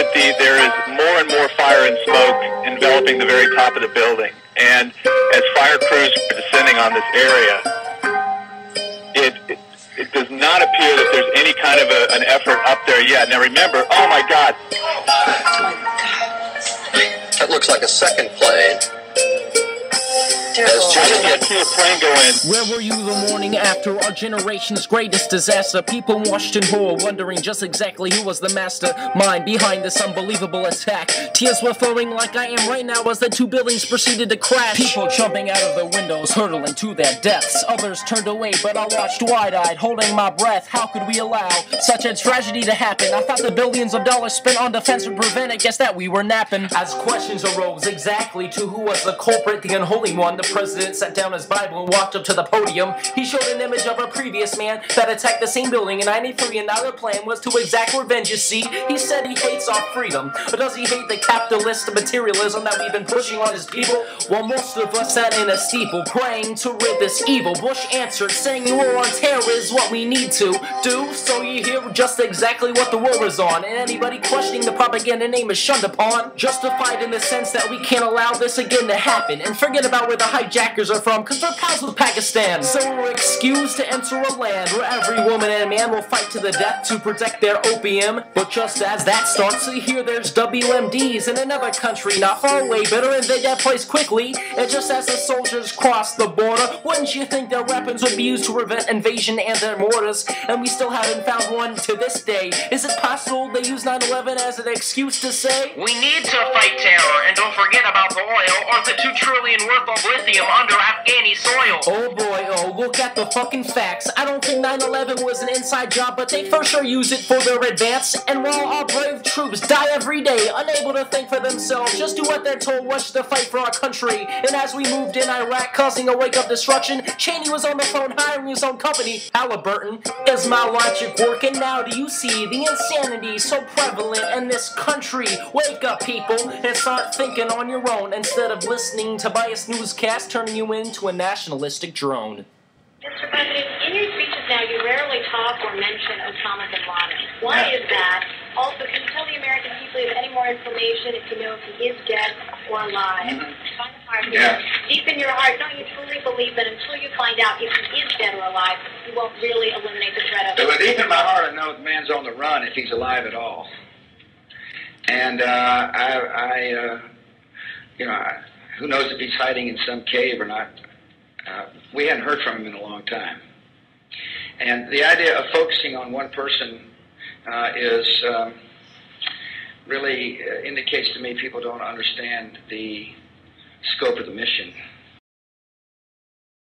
that there is more and more fire and smoke enveloping the very top of the building. And as fire crews are descending on this area, it does not appear that there's any kind of an effort up there yet. Now remember, oh my God. That looks like a second plane. I see a plane go in. Where were you the morning after our generation's greatest disaster? People watched in horror, wondering just exactly who was the mastermind behind this unbelievable attack. Tears were flowing like I am right now as the two buildings proceeded to crash. People jumping out of the windows, hurtling to their deaths. Others turned away, but I watched wide-eyed, holding my breath. How could we allow such a tragedy to happen? I thought the billions of dollars spent on defense would prevent it. Guess that we were napping. As questions arose exactly to who was the culprit, the unholy one, the president sat down his Bible and walked up to the podium. He showed an image of a previous man that attacked the same building in '93, and now their plan was to exact revenge, you see. He said he hates our freedom, but does he hate the capitalist materialism that we've been pushing on his people? Well, most of us sat in a steeple praying to rid this evil. Bush answered, saying the war on terror is what we need to do. So you hear just exactly what the war is on, and anybody questioning the propaganda name is shunned upon. Justified in the sense that we can't allow this again to happen, and forget about where the hijackers are from, cause they're pals with Pakistan. So we're excused to enter a land where every woman and man will fight to the death to protect their opium. But just as that starts to hear there's WMDs in another country not far away, better invade that place quickly. And just as the soldiers cross the border, wouldn't you think their weapons would be used to prevent invasion and their mortars? And we still haven't found one to this day. Is it possible they use 9/11 as an excuse to say we need to fight terror, and don't forget about the oil, or the $2 trillion worth of lithium under Afghani soil? Oh boy, oh, look at the fucking facts. I don't think 9/11 was an inside job, but they for sure use it for their advance. And while our brave troops die every day, unable to think for themselves, just do what they're told, rush to fight for our country. And as we moved in Iraq, causing a wake-up destruction, Cheney was on the phone hiring his own company, Halliburton. Is my logic working now? Do you see the insanity so prevalent in this country? Wake up, people, and start thinking on your own instead of listening to biased newscasts turning you into a nationalistic drone. Mr. President, in your speeches now, you rarely talk or mention Osama bin Laden. Why is that? Also, can you tell the American people if you have any more information, if you know if he is dead or alive? Deep in your heart, don't you truly believe that until you find out if he is dead or alive, you won't really eliminate the threat of it? Well, deep in my heart, I know the man's on the run if he's alive at all. And who knows if he's hiding in some cave or not. We hadn't heard from him in a long time. And the idea of focusing on one person really indicates to me people don't understand the scope of the mission.